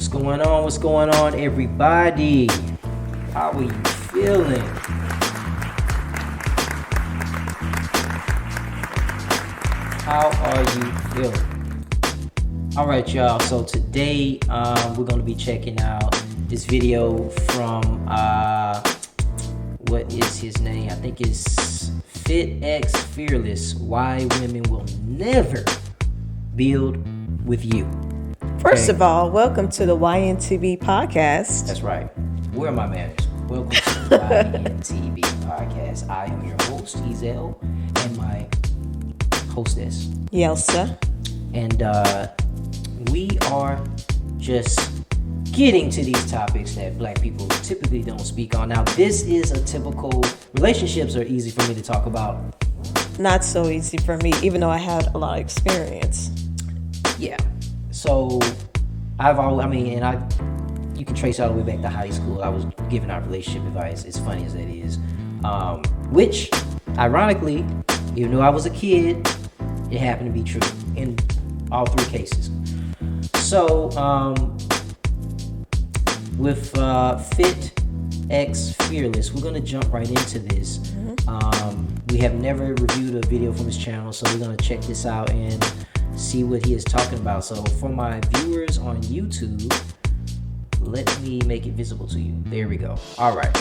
What's going on? What's going on, everybody? How are you feeling? How are you feeling? All right, y'all. So today we're going to be checking out this video from what is his name? I think it's Fit X Fearless. Why women will never build with you. First of all, welcome to the YNTB podcast. That's right. Where are my manners? Welcome to the YNTB podcast. I am your host, Ezel, and my hostess, Yelsa. And we are just getting to these topics that black people typically don't speak on. Now, this is a typical, relationships are easy for me to talk about. Not so easy for me, even though I had a lot of experience. Yeah. So you can trace all the way back to high school. I was giving out relationship advice, as funny as that is. Which, ironically, even though I was a kid, it happened to be true in all three cases. So, with Fit X Fearless, we're going to jump right into this. We have never reviewed a video from his channel, so we're going to check this out and see what he is talking about. So for my viewers on YouTube, let me make it visible to you. There we go. All right,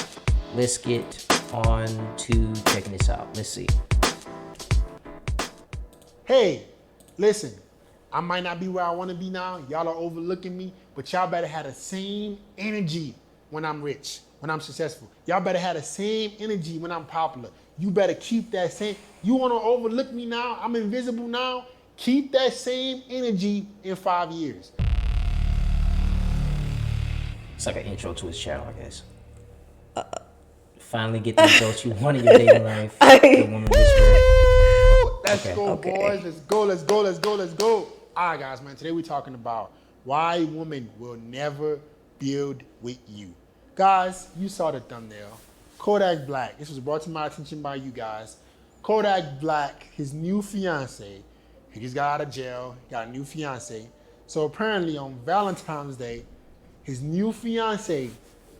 let's get on to checking this out. Let's see. Hey, listen, I might not be where I want to be now. Y'all are overlooking me, but y'all better have the same energy when I'm rich, when I'm successful. Y'all better have the same energy when I'm popular. You better keep that same. You want to overlook me now? I'm invisible now? Keep that same energy in 5 years. It's like an intro to his channel, I guess. Finally get the results you want in your dating life. The woman Let's go, boys. Let's go, let's go, let's go, let's go. All right, guys, man. Today we're talking about why women will never build with you. Guys, you saw the thumbnail. Kodak Black. This was brought to my attention by you guys. Kodak Black, his new fiance. He just got out of jail, got a new fiance. So apparently on Valentine's Day, his new fiance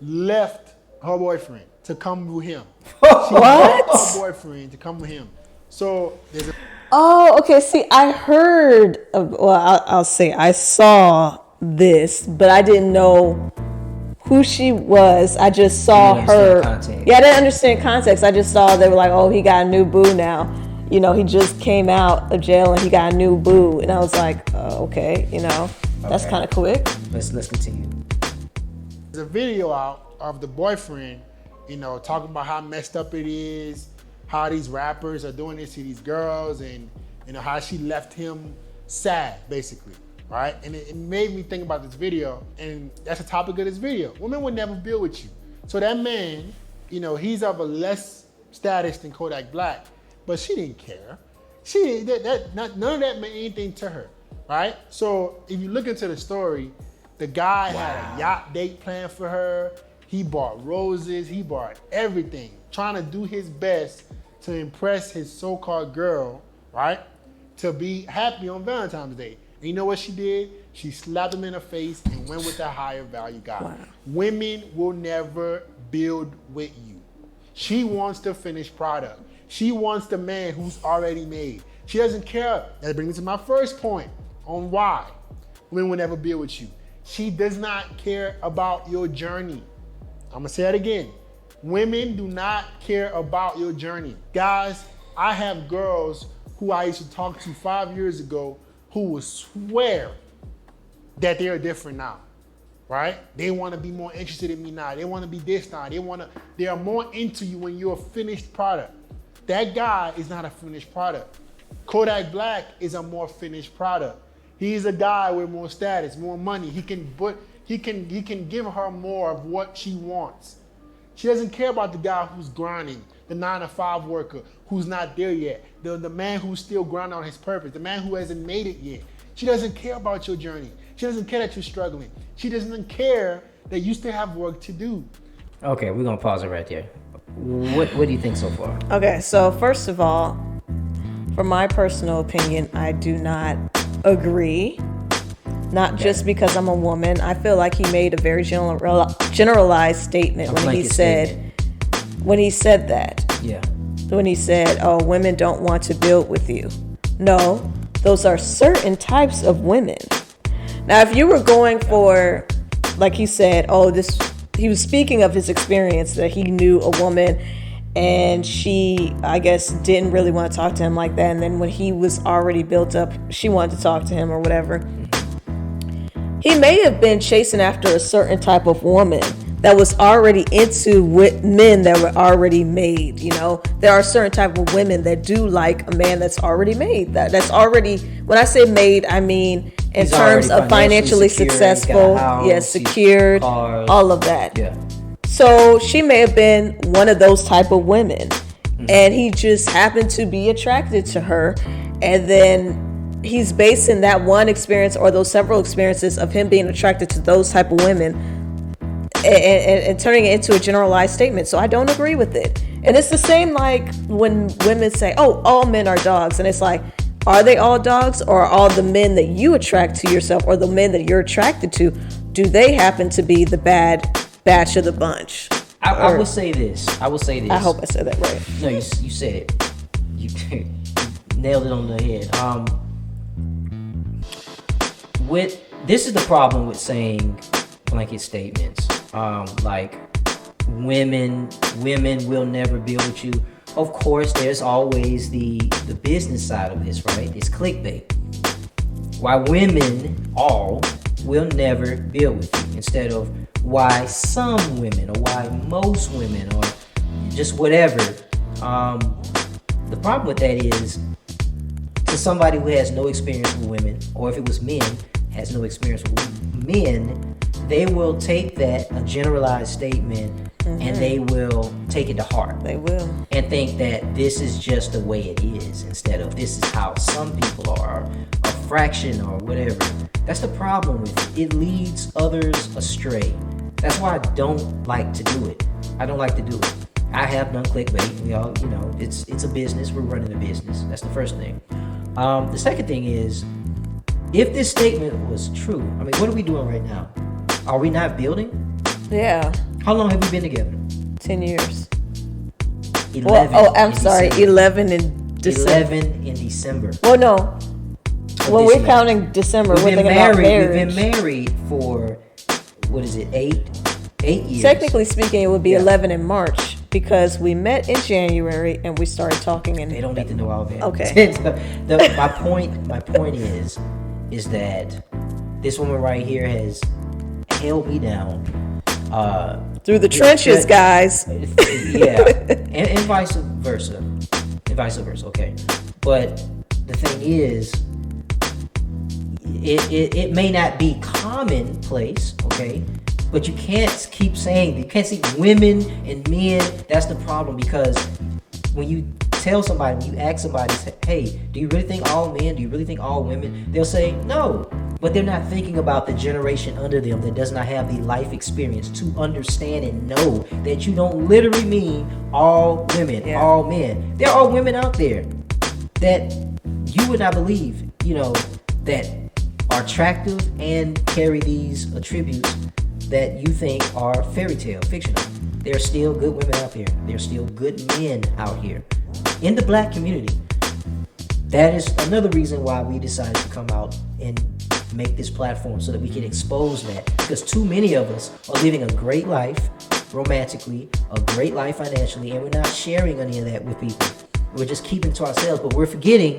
left her boyfriend to come with him. She left her boyfriend to come with him. So there's a... Oh, okay. See, I heard, I'll say I saw this, but I didn't know who she was. I just saw her. Yeah, I didn't understand context. I just saw they were like, oh, he got a new boo now. You know, he just came out of jail and he got a new boo. And I was like, okay, that's kind of quick. Let's continue. There's a video out of the boyfriend, talking about how messed up it is, how these rappers are doing this to these girls, and how she left him sad, basically, right? And it made me think about this video, and that's the topic of this video. Women would never build with you. So that man, he's of a less status than Kodak Black, but she didn't care. None of that meant anything to her, right? So if you look into the story, the guy had a yacht date planned for her. He bought roses, he bought everything, trying to do his best to impress his so-called girl, right? To be happy on Valentine's Day. And you know what she did? She slapped him in the face and went with a higher value guy. Wow. Women will never build with you. She wants the finished product. She wants the man who's already made. She doesn't care. That brings me to my first point on why women will never build with you. She does not care about your journey. I'm gonna say that again. Women do not care about your journey. Guys, I have girls who I used to talk to 5 years ago who will swear that they are different now, right? They wanna be more interested in me now. They wanna be this now. They are more into you when you're a finished product. That guy is not a finished product. Kodak Black is a more finished product. He's a guy with more status, more money. He can give her more of what she wants. She doesn't care about the guy who's grinding, the 9-to-5 worker who's not there yet, the man who's still grinding on his purpose, the man who hasn't made it yet. She doesn't care about your journey. She doesn't care that you're struggling. She doesn't care that you still have work to do. Okay, we're gonna pause it right there. What do you think so far? Okay, so first of all, from my personal opinion, I do not agree not just because I'm a woman. I feel like he made a very generalized statement when he said that. Yeah. When he said, "Oh, women don't want to build with you." No, those are certain types of women. Now, if you were going for, like he said, he was speaking of his experience that he knew a woman and she, I guess, didn't really want to talk to him like that. And then when he was already built up, she wanted to talk to him or whatever. He may have been chasing after a certain type of woman that was already into men that were already made. You know, there are certain type of women that do like a man that's already made. That's already, when I say made, I mean in terms of financially successful, yes, secured, cars, all of that. Yeah. So she may have been one of those type of women, and he just happened to be attracted to her, and then he's basing that one experience or those several experiences of him being attracted to those type of women and turning it into a generalized statement. So I don't agree with it. And it's the same like when women say, "Oh, all men are dogs," and it's like, are they all dogs, or are all the men that you attract to yourself or the men that you're attracted to, do they happen to be the bad batch of the bunch? I will say this. I hope I said that right. No, you said it. You nailed it on the head. This is the problem with saying blanket statements. Like women will never be with you. Of course, there's always the business side of this, right? It's clickbait. Why women all will never build with you, instead of why some women or why most women or just whatever. The problem with that is, to somebody who has no experience with women, or if it was men, has no experience with men, they will take that, a generalized statement, and they will take it to heart. They will. And think that this is just the way it is, instead of this is how some people are, a fraction or whatever. That's the problem with it. It leads others astray. That's why I don't like to do it. I don't like to do it. I have done clickbait. We all, it's a business. We're running a business. That's the first thing. The second thing is, if this statement was true, I mean, what are we doing right now? Are we not building? Yeah. How long have we been together? 10 years. 11. I'm sorry. December. 11 in December. 11 in December. Well, no. When we're counting December, we're thinking about marriage. We've been married for, what is it, 8 years? Technically speaking, it would be 11 in March, because we met in January and we started talking in... They don't need to know all that. Okay. My point is that this woman right here has held me down. Through the trenches, guys. Yeah. And vice versa. Okay. But the thing is, it may not be commonplace, okay? But you can't keep saying, you can't see women and men. That's the problem, because when you tell somebody, when you ask somebody, hey, do you really think all men, do you really think all women? They'll say no, but they're not thinking about the generation under them that does not have the life experience to understand and know that you don't literally mean all women, all men. There are women out there that you would not believe, that are attractive and carry these attributes that you think are fairy tale, fictional. There are still good women out there. There are still good men out here in the black community. That is another reason why we decided to come out and make this platform, so that we can expose that, because too many of us are living a great life romantically, a great life financially, and we're not sharing any of that with people. We're just keeping it to ourselves, but we're forgetting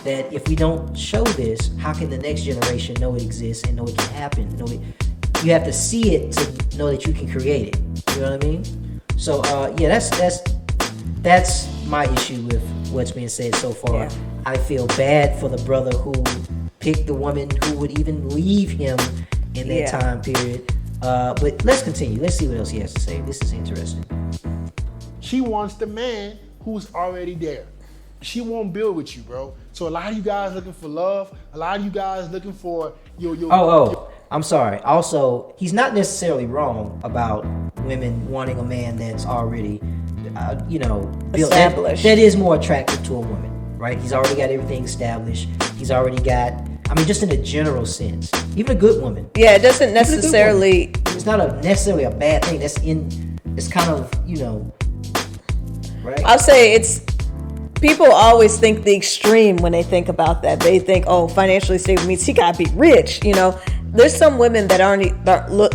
that if we don't show this, how can the next generation know it exists and know it can happen? You have to see it to know that you can create it. You know what I mean? So that's my issue with what's being said so far. Yeah. I feel bad for the brother who picked the woman who would even leave him in that time period. But let's continue. Let's see what else he has to say. This is interesting. She wants the man who's already there. She won't build with you, bro. So a lot of you guys looking for love. A lot of you guys looking for your I'm sorry. Also, he's not necessarily wrong about women wanting a man that's already, built, established. That is more attractive to a woman, right? He's already got everything established. He's already got I mean, just in a general sense. Even a good woman. Yeah, it doesn't necessarily. It's not necessarily a bad thing. It's kind of, right? I'll say it's. People always think the extreme when they think about that. They think, oh, financially stable means he gotta be rich. There's some women that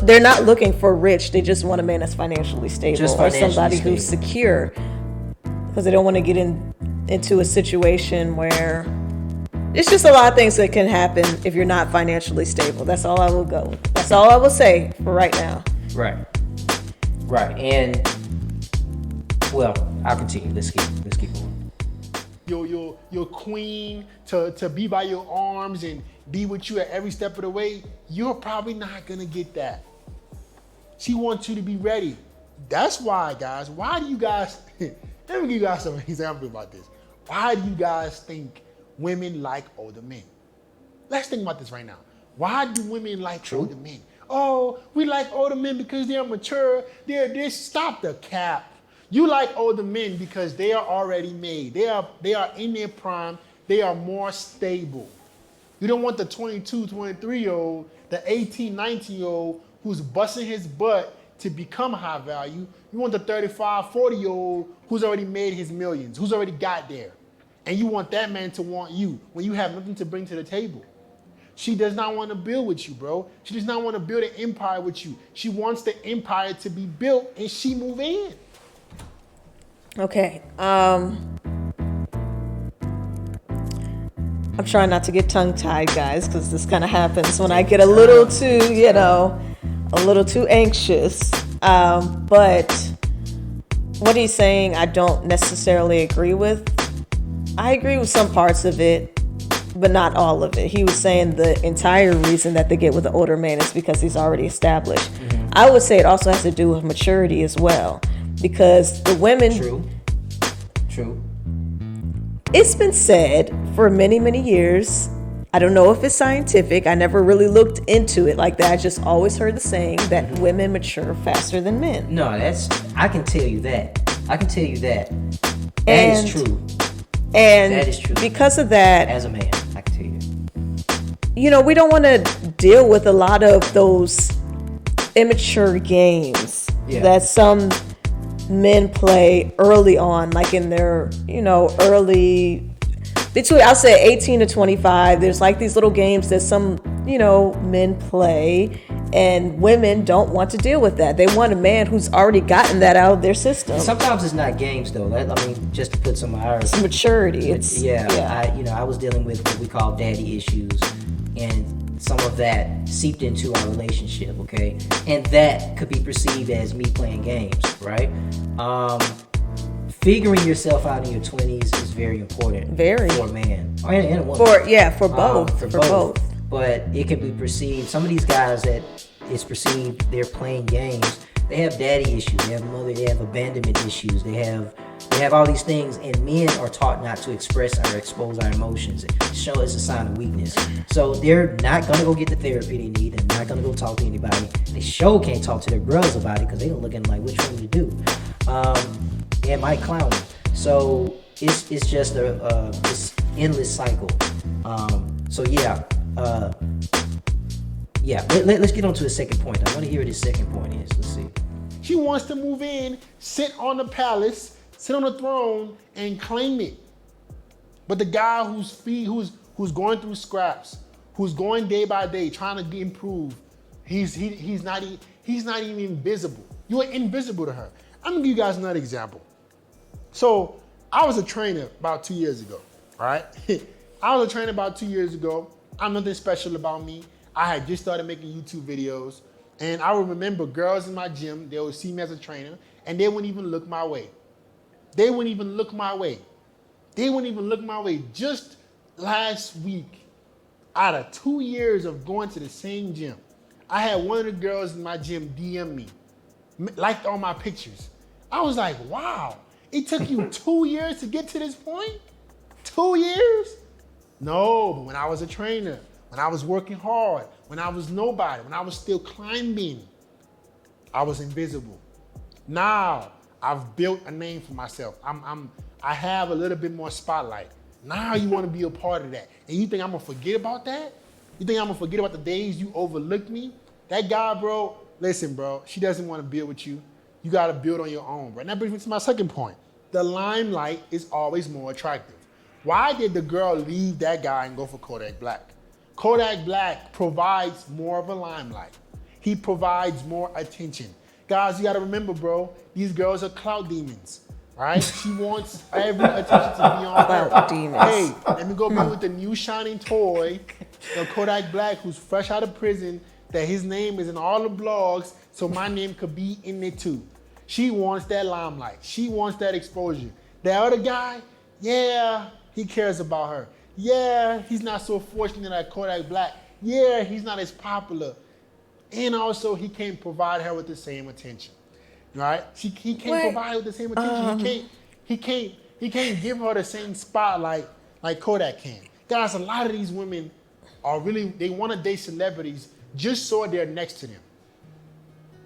they're not looking for rich. They just want a man that's financially stable or somebody who's secure, because they don't want to get into a situation where it's just a lot of things that can happen if you're not financially stable. That's all I will go with. That's all I will say for right now. Right. And well, I'll continue. Let's keep going. Your queen to be by your arms and be with you at every step of the way, you're probably not gonna get that. She wants you to be ready. That's why, guys. Why do you guys? Let me give you guys some example about this. Why do you guys think women like older men? Let's think about this right now. Why do women like older men? Oh, we like older men because they're mature. They're this. Stop the cap. You like older men because they are already made. They are in their prime. They are more stable. You don't want the 22, 23-year-old, the 18, 19-year-old who's busting his butt to become high value. You want the 35, 40-year-old who's already made his millions, who's already got there. And you want that man to want you when you have nothing to bring to the table. She does not want to build with you, bro. She does not want to build an empire with you. She wants the empire to be built and she move in. Okay. I'm trying not to get tongue-tied, guys, because this kind of happens when I get a little too anxious. But what he's saying, I don't necessarily agree with. I agree with some parts of it, but not all of it. He was saying the entire reason that they get with the older man is because he's already established. Mm-hmm. I would say it also has to do with maturity as well, because the women... True. It's been said for many, many years. I don't know if it's scientific. I never really looked into it like that. I just always heard the saying that women mature faster than men. No, I can tell you that. That is true. And that is true. Because of that, as a man, I can tell you. We don't want to deal with a lot of those immature games that some men play early on, like in their, early, between, I'll say 18 to 25. There's like these little games that some, men play, and women don't want to deal with that. They want a man who's already gotten that out of their system. Sometimes it's not games though. Just to put some hours. It's maturity. I was dealing with what we call daddy issues, and some of that seeped into our relationship, okay? And that could be perceived as me playing games, right? Figuring yourself out in your 20s is very important. For a man. And a woman. For both. But it can be perceived, some of these guys that it's perceived they're playing games, they have daddy issues, they have abandonment issues, they have all these things, and men are taught not to express or expose our emotions. Show is a sign of weakness. So they're not gonna go get the therapy they need, and not gonna go talk to anybody. They can't talk to their girls about it because they don't look at them like, which one to do. They might clown them. So it's just this endless cycle. Let's get on to the second point. I want to hear what his second point is. Let's see. She wants to move in, sit on the palace, sit on the throne, and claim it. But the guy who's going through scraps, who's going day by day, trying to improve, he's not even visible. You are invisible to her. I'm gonna give you guys another example. So I was a trainer about 2 years ago. All right, I was a trainer about 2 years ago. I'm nothing special about me. I had just started making YouTube videos, and I would remember girls in my gym, they would see me as a trainer, and they wouldn't even look my way. Just last week, out of 2 years of going to the same gym, I had one of the girls in my gym DM me, liked all my pictures. I was like, wow, it took you 2 years to get to this point? 2 years? No, but when I was a trainer, when I was working hard, when I was nobody, when I was still climbing, I was invisible. Now I've built a name for myself. I have a little bit more spotlight. Now you want to be a part of that. And you think I'm gonna forget about that? You think I'm gonna forget about the days you overlooked me? That guy, bro, listen, bro, she doesn't want to build with you. You gotta build on your own, bro. And that brings me to my second point. The limelight is always more attractive. Why did the girl leave that guy and go for Kodak Black? Kodak Black provides more of a limelight. He provides more attention. Guys, you gotta remember, bro, these girls are clout demons, right? She wants every attention to be on her. Clout demons. Hey, let me go be with the new shining toy, the Kodak Black, who's fresh out of prison, that his name is in all the blogs, so my name could be in it too. She wants that limelight. She wants that exposure. That other guy, yeah, he cares about her. Yeah, he's not so fortunate like Kodak Black. Yeah, he's not as popular. And also, he can't provide her with the same attention, right? He can't provide her with the same attention. He can't give her the same spotlight like Kodak can. Guys, a lot of these women are really, they want to date celebrities just so they're next to them.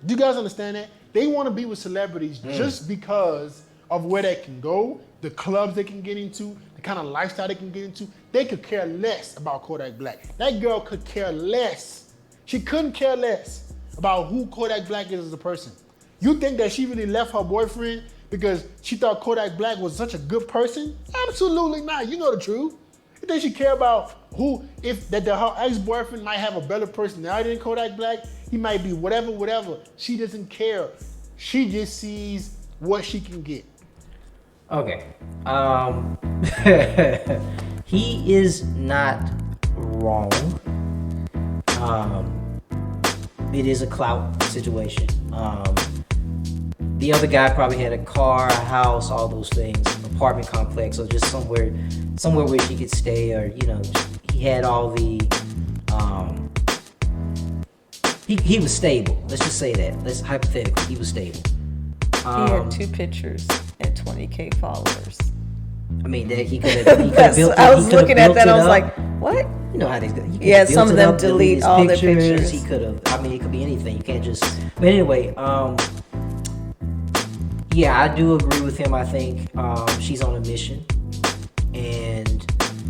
Do you guys understand that? They want to be with celebrities just because of where they can go, the clubs they can get into, the kind of lifestyle they can get into. They could care less about Kodak Black. That girl could care less. She couldn't care less about who Kodak Black is as a person. You think that she really left her boyfriend because she thought Kodak Black was such a good person? Absolutely not. You know the truth. You think she care about her ex-boyfriend might have a better personality than Kodak Black? He might be whatever. She doesn't care. She just sees what she can get. Okay. He is not wrong. It is a clout situation. The other guy probably had a car, a house, all those things, an apartment complex, or just somewhere where she could stay, or he had all the. He was stable. Let's just say that. Let's hypothetically, he was stable. He had 2 pictures and 20K followers. I mean, that he could have built it. I was looking at that. I was like, what? You know how they do. Yeah, some of them delete all their pictures. He could have. I mean, it could be anything. You can't just. But anyway, yeah, I do agree with him. I think she's on a mission, and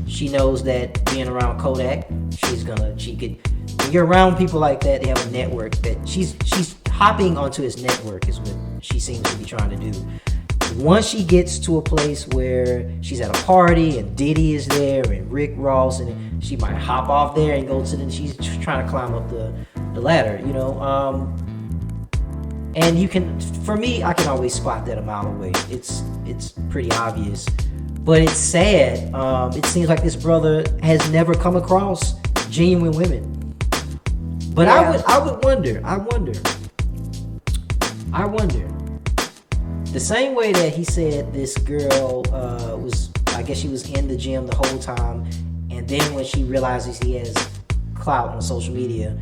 she knows that being around Kodak, she could. When you're around people like that, they have a network that she's hopping onto his network is what she seems to be trying to do. Once she gets to a place where she's at a party and Diddy is there and Rick Ross, and she might hop off there and go to she's trying to climb up the ladder, and you can, for me, I can always spot that a mile away. It's pretty obvious, but it's sad. It seems like this brother has never come across genuine women. But yeah. I would wonder. The same way that he said this girl I guess she was in the gym the whole time, and then when she realizes he has clout on social media,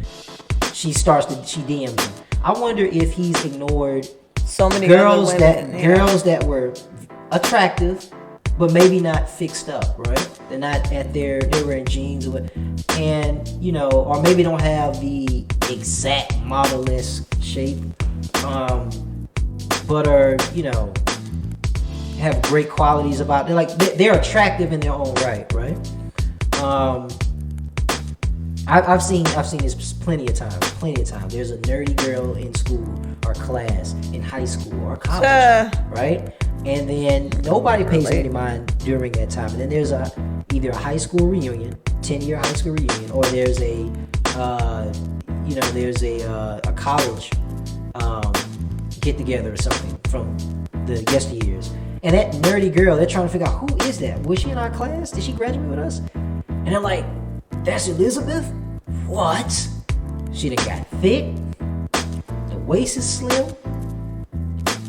she DMs him. I wonder if he's ignored so many girls that were attractive, but maybe not fixed up, right? They're not they were in jeans, and or maybe don't have the exact model-esque shape, but are have great qualities about. They're attractive in their own right? I've seen this plenty of times. There's a nerdy girl in school or class, in high school or college, right? And then nobody pays any mind during that time. And then there's either a high school reunion, 10-year high school reunion, or there's a college get together or something from the yesteryears. And that nerdy girl, they're trying to figure out, who is that? Was she in our class? Did she graduate with us? And they're like, that's Elizabeth? What? She done got thick. The waist is slim.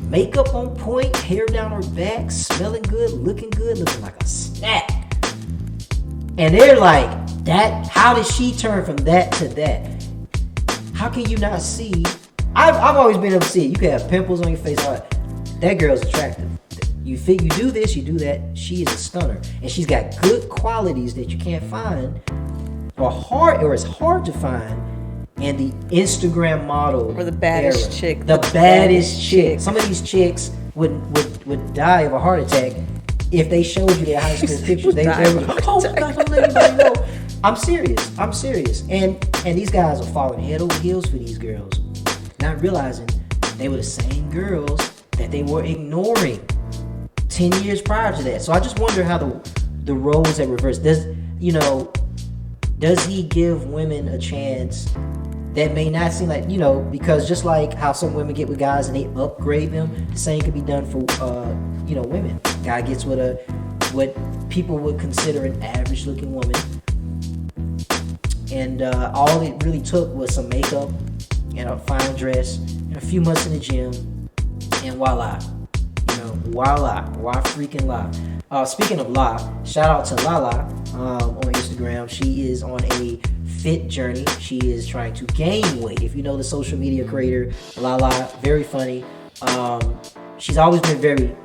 Makeup on point, hair down her back, smelling good, looking like a snack. And they're like, how did she turn from that to that? How can you not see? I've always been able to see it. You can have pimples on your face. All that. That girl's attractive. You do this, you do that. She is a stunner. And she's got good qualities that you can't find, or it's hard to find in the Instagram model or the baddest era. chick. The baddest chick. Some of these chicks would die of a heart attack if they showed you their high school pictures. They would, oh my God, don't let anybody know. I'm serious. And these guys are falling head over heels for these girls, not realizing they were the same girls that they were ignoring 10 years prior to that. So I just wonder how the roles are reversed. Does he give women a chance that may not seem like, because just like how some women get with guys and they upgrade them, the same could be done for women. Guy gets with what people would consider an average looking woman, and all it really took was some makeup and a fine dress and a few months in the gym, and voila. Why freaking lie? Speaking of lie, shout out to Lala on Instagram. She is on a fit journey. She is trying to gain weight. If you know the social media creator Lala, very funny. She's always been very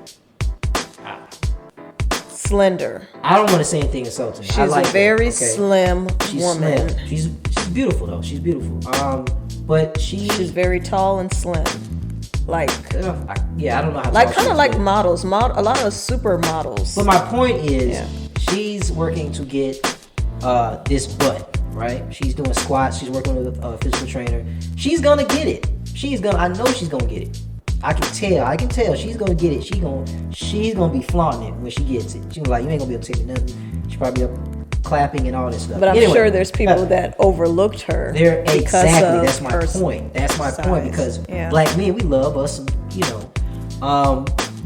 slender. I don't want to say anything insulting. She's a very slim She's woman. Slim. She's beautiful though. She's beautiful. But she's very tall and slim. Like I don't know how. Like kind of like models. A lot of supermodels. But my point is, she's working to get this butt, right? She's doing squats. She's working with a physical trainer. She's gonna get it. I know she's gonna get it. I can tell she's gonna get it. She's gonna be flaunting it when she gets it. She's like, you ain't gonna be able to take me nothing. She's probably up clapping and all this stuff. But I'm sure there's people that overlooked her. That's my point. That's my point, because black men, we love us some,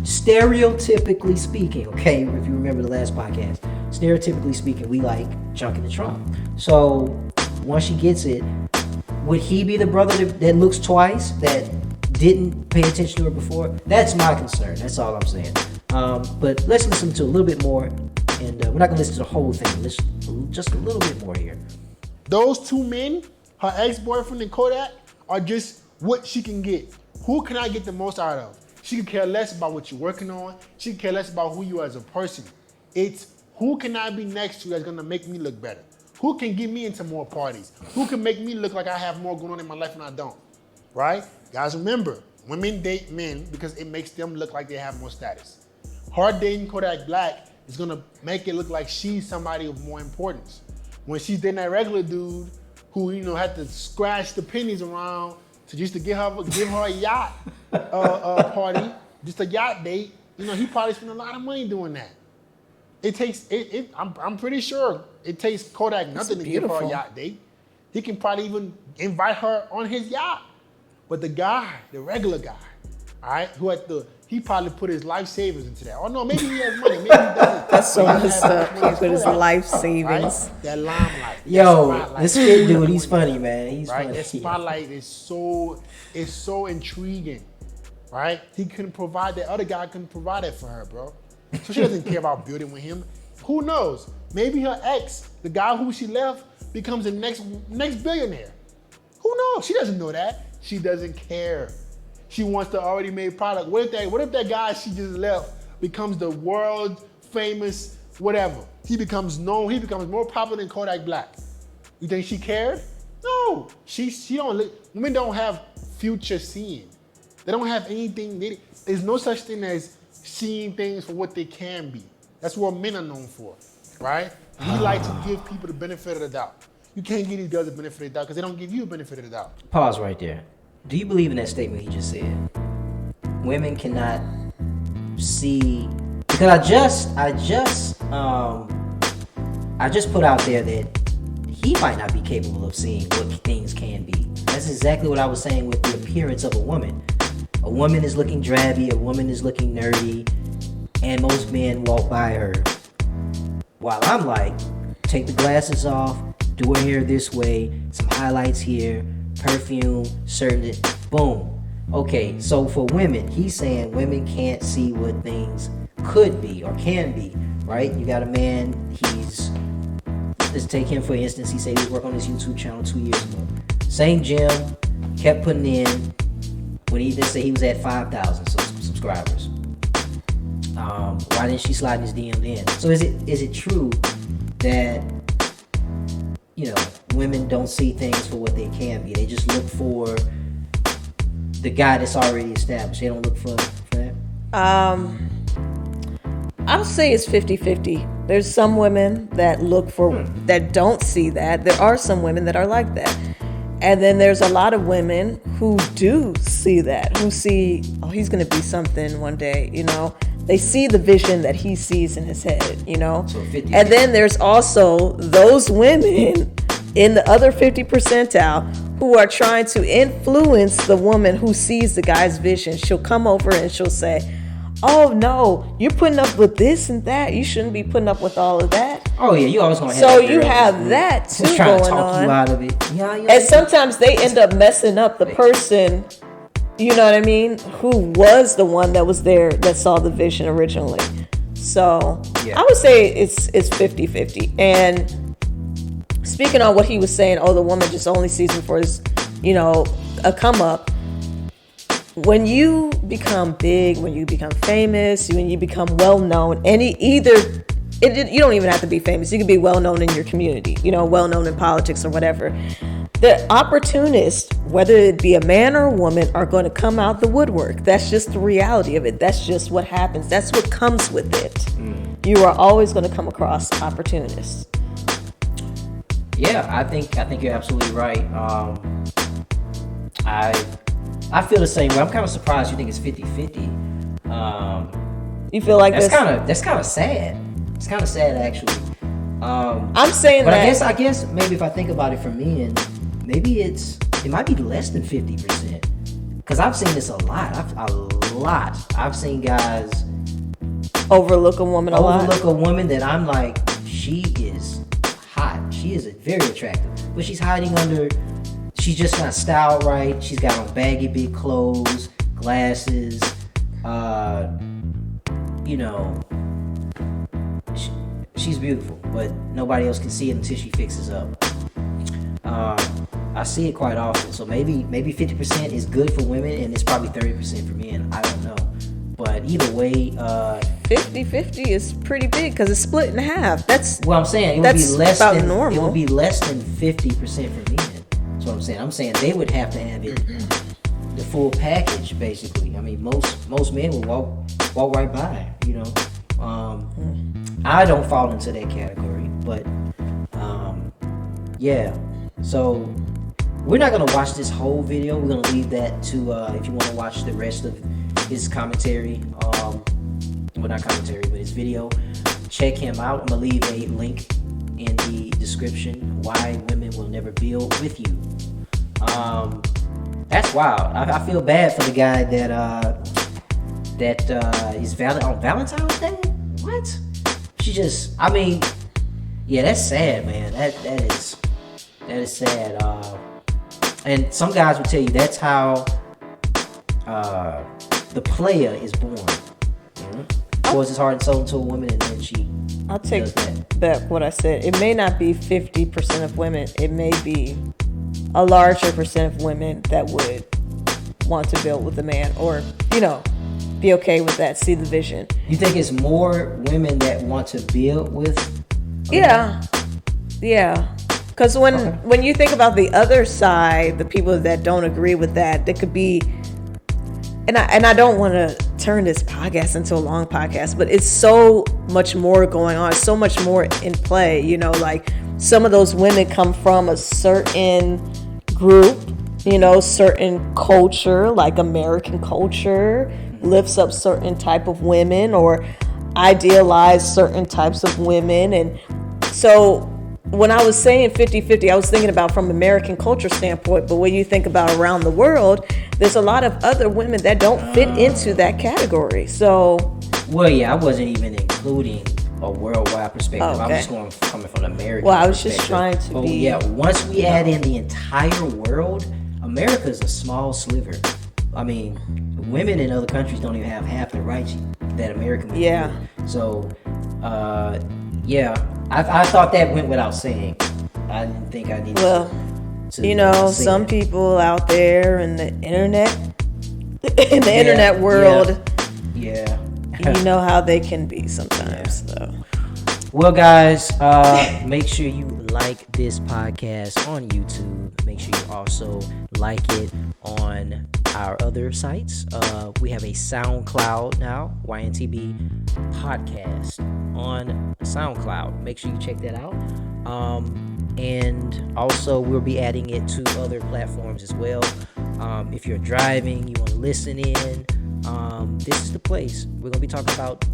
stereotypically speaking, okay, if you remember the last podcast, stereotypically speaking, we like junk in the trunk. So once she gets it, would he be the brother that looks twice, that didn't pay attention to her before? That's my concern. That's all I'm saying. But let's listen to a little bit more, and we're not gonna listen to the whole thing. Let's just a little bit more here. Those two men, her ex-boyfriend and Kodak, are just what she can get. Who can I get the most out of? She could care less about what you're working on. She could care less about who you are as a person. It's who can I be next to that's gonna make me look better? Who can get me into more parties? Who can make me look like I have more going on in my life and I don't? Right? Guys, remember, women date men because it makes them look like they have more status. Her dating Kodak Black is gonna make it look like she's somebody of more importance. When she's dating that regular dude who, had to scratch the pennies around to just to give her a yacht party, just a yacht date, he probably spent a lot of money doing that. It takes I'm pretty sure it takes Kodak nothing to give her a yacht date. He can probably even invite her on his yacht. But the guy, the regular guy, all right, he probably put his life savings into that. Oh no, maybe he has money, maybe he doesn't. That's so messed up. He put his life savings. Right? That limelight. Yo, this fit dude, he's funny, man. He's funny. That spotlight is so intriguing, right? He couldn't provide that. Other guy couldn't provide that for her, bro. So she doesn't care about building with him. Who knows? Maybe her ex, the guy who she left, becomes the next billionaire. Who knows? She doesn't know that. She doesn't care. She wants the already made product. What if that guy she just left becomes the world famous whatever? He becomes known. He becomes more popular than Kodak Black. You think she cared? No. She don't. Women don't have future seeing. They don't have anything. There's no such thing as seeing things for what they can be. That's what men are known for, right? We like to give people the benefit of the doubt. You can't give these girls the benefit of the doubt because they don't give you a benefit of the doubt. Pause right there. Do you believe in that statement he just said? Women cannot see, because I just put out there that he might not be capable of seeing what things can be. That's exactly what I was saying with the appearance of a woman. A woman is looking drabby, a woman is looking nerdy, and most men walk by her. While I'm like, take the glasses off, do her hair this way, some highlights here, perfume, certain, boom. Okay, so for women, he's saying women can't see what things could be or can be, right? You got a man, let's take him for instance, he said he was working on his YouTube channel 2 years ago. Same gym, kept putting in, when he just said he was at 5,000 subscribers. Why didn't she slide his DM in? So is it true that, women don't see things for what they can be? They just look for the guy that's already established. They don't look for that? I'll say it's 50-50. There's some women that look for, that don't see that. There are some women that are like that. And then there's a lot of women who do see that, who see, oh, he's going to be something one day, you know. They see the vision that he sees in his head, you know. So 50. And then there's also those women in the other 50 percentile who are trying to influence the woman who sees the guy's vision. She'll come over and she'll say, oh no, you're putting up with this and that. You shouldn't be putting up with all of that. Oh yeah, you always gonna have. So you have that too trying going to talk on. You out of it. Yeah, And sometimes they end up messing up the person, you know what I mean, who was the one that was there that saw the vision originally. So I would say it's 50-50. And speaking on what he was saying, oh, the woman just only sees him for his, you know, a come up. When you become big, when you become famous, when you become well known, you don't even have to be famous. You can be well known in your community, you know, well known in politics or whatever. The opportunists, whether it be a man or a woman, are going to come out the woodwork. That's just the reality of it. That's just what happens. That's what comes with it. You are always going to come across opportunists. Yeah, I think you're absolutely right. I feel the same way. I'm kind of surprised you think it's 50-50. You feel like that's kind of sad. It's kind of sad actually. I'm saying but that. I guess maybe if I think about it for men, maybe it might be less than 50%. Because I've seen this a lot. I've seen guys overlook a woman a lot. Overlook a woman that I'm like, she is hot. She is very attractive, but she's hiding under. She's just not styled right. She's got on baggy big clothes, glasses. You know, she's beautiful, but nobody else can see it until she fixes up. I see it quite often. So maybe 50% is good for women, and it's probably 30% for men. I don't know, but either way, 50-50 is pretty big because it's split in half. That's well, I'm saying it would be less about than normal. It would be less than 50% for men. That's what I'm saying. I'm saying they would have to have it, the full package, basically. I mean, most men will walk right by, you know. I don't fall into that category, but yeah. So we're not gonna watch this whole video. We're gonna leave that to if you want to watch the rest of his commentary. Well, not commentary, but his video. Check him out. I'm gonna leave a link in the description. Why women will never build with you. That's wild. I feel bad for the guy that is on Valentine's Day. What? She just. I mean, yeah, that's sad, man. That is sad. And some guys will tell you that's how the player is born. Pours his heart and soul into a woman, and then she. I'll take back what I said. It may not be 50% of women. It may be a larger percent of women that would want to build with a man, or you know, be okay with that. See the vision. You think it's more women that want to build with? Yeah. Because when you think about the other side, the people that don't agree with that, there could be. And I don't want to turn this podcast into a long podcast, but it's so much more going on, so much more in play. You know, like some of those women come from a certain group, you know, certain culture, like American culture, lifts up certain type of women or idealize certain types of women. And so when I was saying 50-50, I was thinking about from American culture standpoint, but when you think about around the world, there's a lot of other women that don't fit into that category. So, well, yeah, I wasn't even including a worldwide perspective. Okay. I was coming from the American. Well, I was just trying to be. Yeah, once we add in the entire world, America is a small sliver. I mean, women in other countries don't even have half the rights that America would. Yeah. Do. So, yeah, I thought that went without saying. I didn't think I needed to. You know, some people out there in the internet, internet world, yeah. You know how they can be sometimes. So. Well, guys, make sure you like this podcast on YouTube. Make sure you also like it on our other sites. We have a SoundCloud now, YNTB podcast on SoundCloud. Make sure you check that out. And also we'll be adding it to other platforms as well. If you're driving, you want to listen in, this is the place. We're gonna be talking about,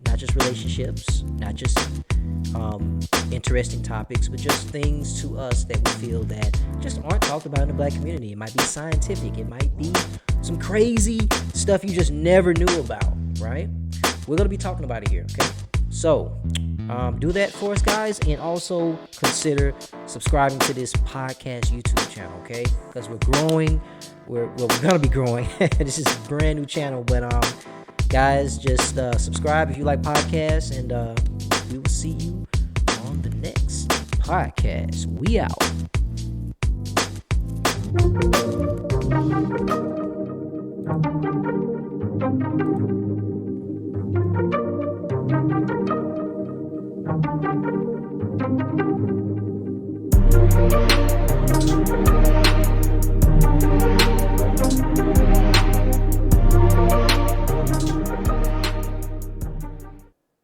not just relationships, not just interesting topics, but just things to us that we feel that just aren't talked about in the Black community. It might be scientific, it might be some crazy stuff you just never knew about, right? We're gonna be talking about it here, okay? So do that for us, guys, and also consider subscribing to this podcast YouTube channel, okay? Because we're growing. We're gonna be growing. This is a brand new channel, but guys, just subscribe if you like podcasts, and we will see you on the next podcast. We out.